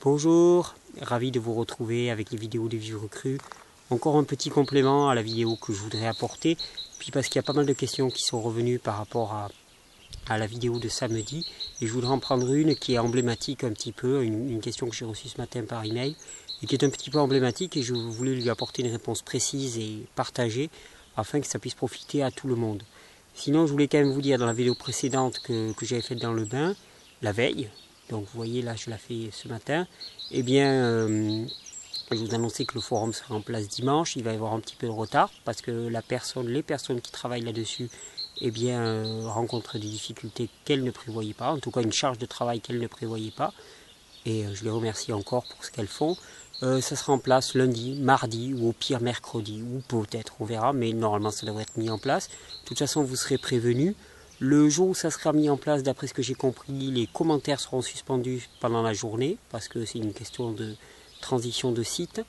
Bonjour, ravi de vous retrouver avec les vidéos des vieux recrues. Encore un petit complément à la vidéo que je voudrais apporter, puis parce qu'il y a pas mal de questions qui sont revenues par rapport à la vidéo de samedi, et je voudrais en prendre une qui est emblématique un petit peu, une question que j'ai reçue ce matin par email, et qui est un petit peu emblématique, et je voulais lui apporter une réponse précise et partagée, afin que ça puisse profiter à tout le monde. Sinon, je voulais quand même vous dire dans la vidéo précédente que j'avais faite dans le bain, la veille, donc vous voyez là je la fais ce matin, eh bien je vous annonçais que le forum sera en place dimanche. Il va y avoir un petit peu de retard parce que les personnes qui travaillent là-dessus eh bien, rencontrent des difficultés qu'elles ne prévoyaient pas, en tout cas une charge de travail qu'elles ne prévoyaient pas, et je les remercie encore pour ce qu'elles font. Ça sera en place lundi, mardi ou au pire mercredi, ou peut-être, on verra, mais normalement ça devrait être mis en place. De toute façon vous serez prévenus. Le jour où ça sera mis en place, d'après ce que j'ai compris, les commentaires seront suspendus pendant la journée, parce que c'est une question de transition de site.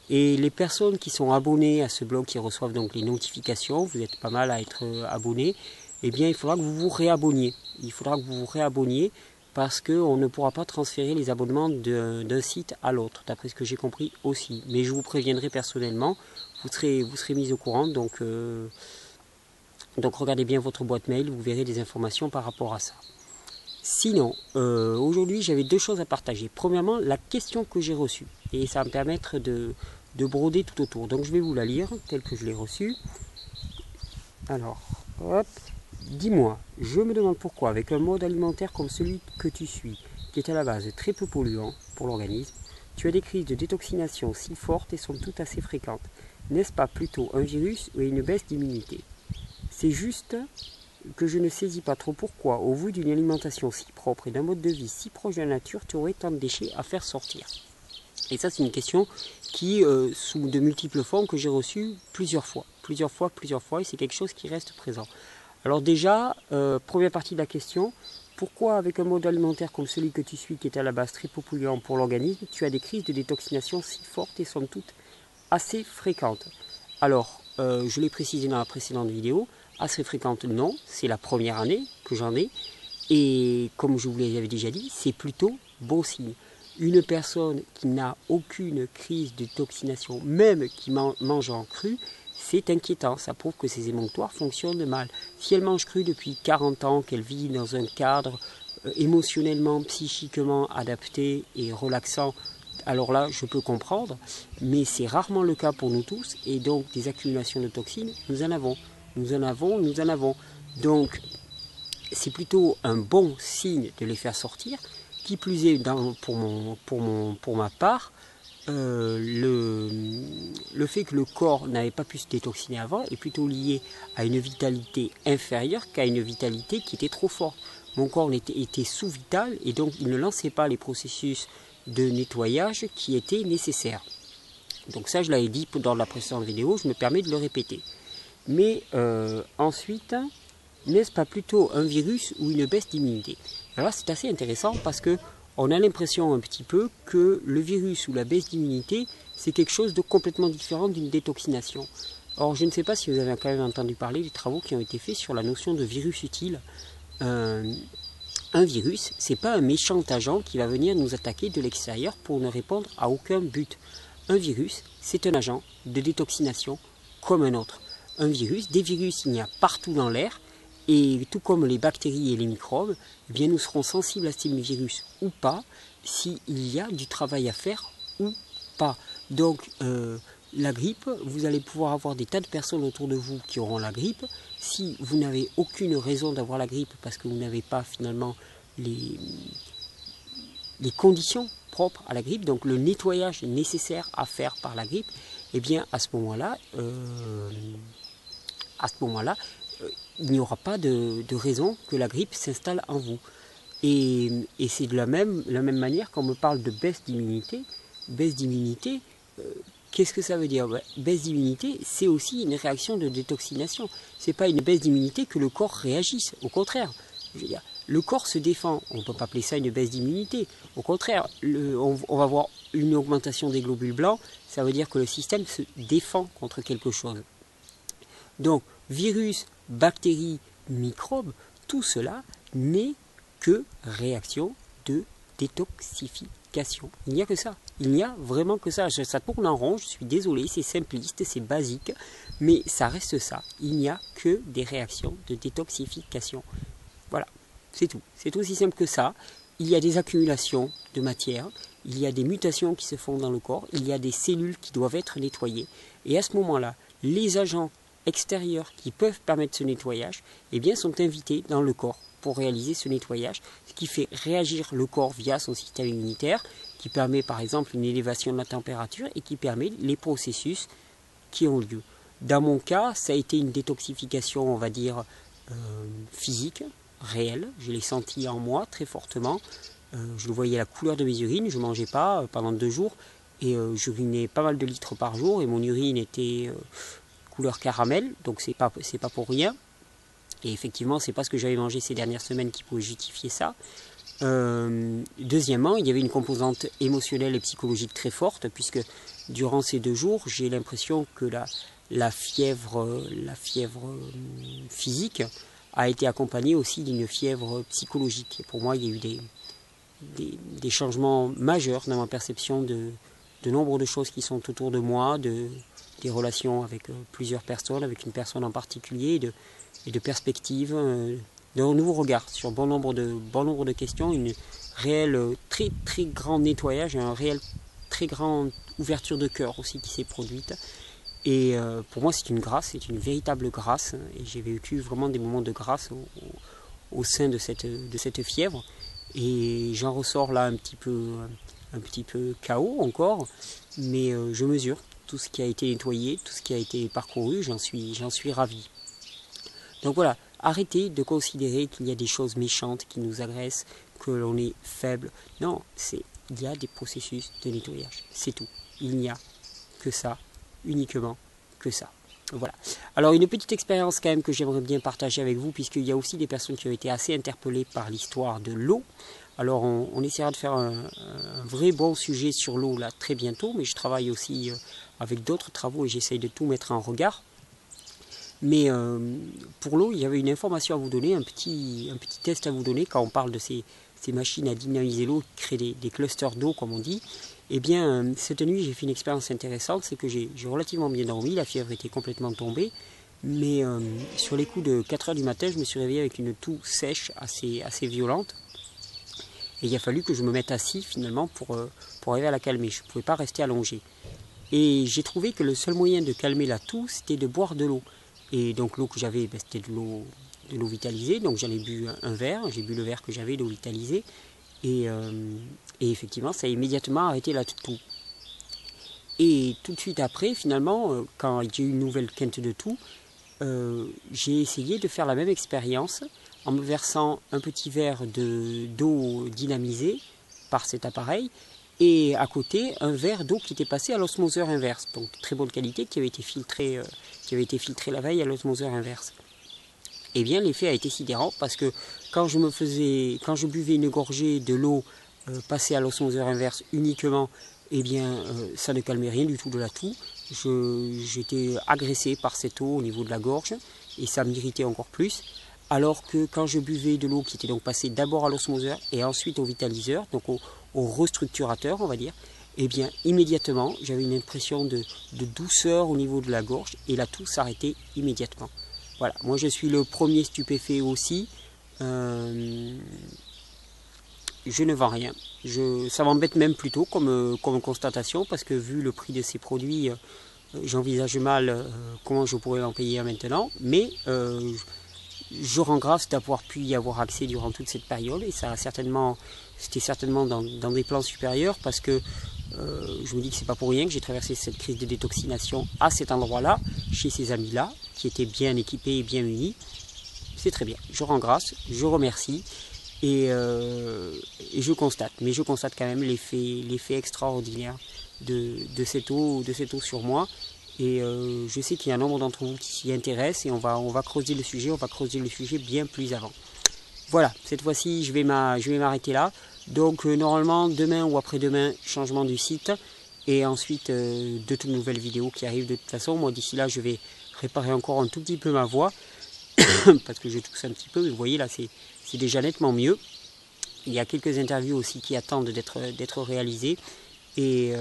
Et les personnes qui sont abonnées à ce blog, qui reçoivent donc les notifications, vous êtes pas mal à être abonnés, eh bien il faudra que vous vous réabonniez. Il faudra que vous vous réabonniez, parce qu'on ne pourra pas transférer les abonnements d'un site à l'autre, d'après ce que j'ai compris aussi. Mais je vous préviendrai personnellement, vous serez mis au courant, donc regardez bien votre boîte mail, vous verrez des informations par rapport à ça. Sinon, aujourd'hui j'avais deux choses à partager. Premièrement, la question que j'ai reçue, et ça va me permettre de broder tout autour. Donc je vais vous la lire, telle que je l'ai reçue. Alors, hop. Dis-moi, je me demande pourquoi, avec un mode alimentaire comme celui que tu suis, qui est à la base très peu polluant pour l'organisme, tu as des crises de détoxination si fortes et sont toutes assez fréquentes. N'est-ce pas plutôt un virus ou une baisse d'immunité? C'est juste que je ne saisis pas trop pourquoi, au vu d'une alimentation si propre et d'un mode de vie si proche de la nature, tu aurais tant de déchets à faire sortir. Et ça, c'est une question qui, sous de multiples formes, que j'ai reçue plusieurs fois, et c'est quelque chose qui reste présent. Alors déjà, première partie de la question, pourquoi avec un mode alimentaire comme celui que tu suis, qui est à la base très polluant pour l'organisme, tu as des crises de détoxination si fortes et somme toute assez fréquentes? Alors, je l'ai précisé dans la précédente vidéo, assez fréquente non, c'est la première année que j'en ai, et comme je vous l'avais déjà dit, c'est plutôt bon signe. Une personne qui n'a aucune crise de détoxination, même qui mange en cru, c'est inquiétant, ça prouve que ses émonctoires fonctionnent mal. Si elle mange cru depuis 40 ans, qu'elle vit dans un cadre émotionnellement, psychiquement adapté et relaxant, alors là, je peux comprendre, mais c'est rarement le cas pour nous tous, et donc des accumulations de toxines, nous en avons. Donc, c'est plutôt un bon signe de les faire sortir, qui plus est, pour ma part, le fait que le corps n'avait pas pu se détoxiner avant est plutôt lié à une vitalité inférieure qu'à une vitalité qui était trop forte. Mon corps était sous-vital et donc il ne lançait pas les processus de nettoyage qui étaient nécessaires. Donc ça, je l'avais dit dans la précédente vidéo, je me permets de le répéter. Mais ensuite, n'est-ce pas plutôt un virus ou une baisse d'immunité? Alors c'est assez intéressant parce que on a l'impression un petit peu que le virus ou la baisse d'immunité, c'est quelque chose de complètement différent d'une détoxination. Or, je ne sais pas si vous avez quand même entendu parler des travaux qui ont été faits sur la notion de virus utile. Un virus, c'est pas un méchant agent qui va venir nous attaquer de l'extérieur pour ne répondre à aucun but. Un virus, c'est un agent de détoxination comme un autre. Un virus, des virus, il y a partout dans l'air. Et tout comme les bactéries et les microbes, eh bien nous serons sensibles à ces virus ou pas, s'il y a du travail à faire ou pas. Donc la grippe, vous allez pouvoir avoir des tas de personnes autour de vous qui auront la grippe. Si vous n'avez aucune raison d'avoir la grippe parce que vous n'avez pas finalement les conditions propres à la grippe, donc le nettoyage nécessaire à faire par la grippe, eh bien à ce moment-là, il n'y aura pas de raison que la grippe s'installe en vous. Et c'est de la même manière quand on me parle de baisse d'immunité. Baisse d'immunité, qu'est-ce que ça veut dire? Baisse d'immunité, c'est aussi une réaction de détoxination. Ce n'est pas une baisse d'immunité que le corps réagisse. Au contraire, je veux dire, le corps se défend. On ne peut pas appeler ça une baisse d'immunité. Au contraire, on va avoir une augmentation des globules blancs. Ça veut dire que le système se défend contre quelque chose. Donc, virus, bactéries, tout cela n'est que réaction de détoxification. détoxification. Il n'y a que ça. Il n'y a vraiment que ça. Ça tourne en rond, je suis désolé, c'est simpliste, c'est basique, mais ça reste ça. Il n'y a que des réactions de détoxification. Voilà, c'est tout. C'est aussi simple que ça. Il y a des accumulations de matière, il y a des mutations qui se font dans le corps, il y a des cellules qui doivent être nettoyées. Et à ce moment-là, les agents extérieurs qui peuvent permettre ce nettoyage, eh bien, sont invités dans le corps pour réaliser ce nettoyage, ce qui fait réagir le corps via son système immunitaire, qui permet par exemple une élévation de la température et qui permet les processus qui ont lieu. Dans mon cas, ça a été une détoxification, on va dire, physique, réelle. Je l'ai senti en moi très fortement. Je voyais la couleur de mes urines, je ne mangeais pas pendant 2 jours et j'urinais pas mal de litres par jour et mon urine était couleur caramel, donc c'est pas pour rien. Et effectivement, c'est pas ce que j'avais mangé ces dernières semaines qui pouvait justifier ça. Deuxièmement, il y avait une composante émotionnelle et psychologique très forte, puisque durant ces 2 jours, j'ai l'impression que la fièvre physique a été accompagnée aussi d'une fièvre psychologique. Et pour moi, il y a eu des changements majeurs dans ma perception de nombre de choses qui sont autour de moi, des relations avec plusieurs personnes, avec une personne en particulier, et de perspectives, d'un nouveau regard sur bon nombre de questions, une réelle très très grand nettoyage, un réel très grande ouverture de cœur aussi qui s'est produite. Et pour moi c'est une grâce, c'est une véritable grâce, et j'ai vécu vraiment des moments de grâce au sein de cette fièvre, et j'en ressors là un petit peu KO encore, mais je mesure tout ce qui a été nettoyé, tout ce qui a été parcouru, j'en suis ravi. Donc voilà, arrêtez de considérer qu'il y a des choses méchantes qui nous agressent, que l'on est faible. Non, il y a des processus de nettoyage, c'est tout. Il n'y a que ça, uniquement que ça. Voilà. Alors une petite expérience quand même que j'aimerais bien partager avec vous, puisqu'il y a aussi des personnes qui ont été assez interpellées par l'histoire de l'eau. Alors on essaiera de faire un vrai bon sujet sur l'eau là très bientôt, mais je travaille aussi avec d'autres travaux et j'essaye de tout mettre en regard. Mais pour l'eau, il y avait une information à vous donner, un petit test à vous donner quand on parle de ces machines à dynamiser l'eau, qui créent des clusters d'eau comme on dit. Eh bien, cette nuit, j'ai fait une expérience intéressante, c'est que j'ai relativement bien dormi, la fièvre était complètement tombée, mais sur les coups de 4 h du matin, je me suis réveillé avec une toux sèche assez violente. Et il a fallu que je me mette assis finalement pour arriver à la calmer, je ne pouvais pas rester allongé. Et j'ai trouvé que le seul moyen de calmer la toux, c'était de boire de l'eau. Et donc l'eau que j'avais, c'était de l'eau vitalisée, donc j'en ai bu un verre, j'ai bu le verre que j'avais d'eau vitalisée, et effectivement ça a immédiatement arrêté la toux. Et tout de suite après, finalement, quand j'ai eu une nouvelle quinte de toux, j'ai essayé de faire la même expérience en me versant un petit verre d'eau dynamisée par cet appareil, et à côté un verre d'eau qui était passé à l'osmoseur inverse, donc de très bonne qualité, qui avait été filtré la veille à l'osmoseur inverse. Eh bien l'effet a été sidérant, parce que quand je buvais une gorgée de l'eau passée à l'osmoseur inverse uniquement, eh bien ça ne calmait rien du tout de la toux. J'étais agressé par cette eau au niveau de la gorge et ça m'irritait encore plus. Alors que quand je buvais de l'eau qui était donc passée d'abord à l'osmoseur et ensuite au vitaliseur, donc au restructurateur on va dire, eh bien immédiatement j'avais une impression de douceur au niveau de la gorge et la toux s'arrêtait immédiatement. Voilà, moi je suis le premier stupéfait aussi, je ne vends rien, ça m'embête même plutôt comme constatation, parce que vu le prix de ces produits, j'envisage mal comment je pourrais en payer maintenant, mais je rends grâce d'avoir pu y avoir accès durant toute cette période, et c'était certainement dans des plans supérieurs, parce que je me dis que c'est pas pour rien que j'ai traversé cette crise de détoxination à cet endroit-là, chez ces amis-là, qui étaient bien équipés et bien unis. C'est très bien, je rends grâce, je remercie, et je constate, mais je constate quand même l'effet extraordinaire de cette eau sur moi. Et je sais qu'il y a un nombre d'entre vous qui s'y intéressent, et on va creuser le sujet, bien plus avant. Voilà, cette fois-ci je vais m'arrêter là. Donc normalement demain ou après-demain, changement du site, et ensuite de toutes nouvelles vidéos qui arrivent de toute façon. Moi d'ici là je vais réparer encore un tout petit peu ma voix, parce que je tousse un petit peu, mais vous voyez là c'est déjà nettement mieux. Il y a quelques interviews aussi qui attendent d'être réalisées. Et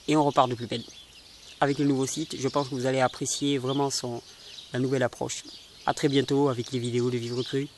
on repart de plus belle. Avec le nouveau site, je pense que vous allez apprécier vraiment la nouvelle approche. A très bientôt avec les vidéos de Vivre Cru.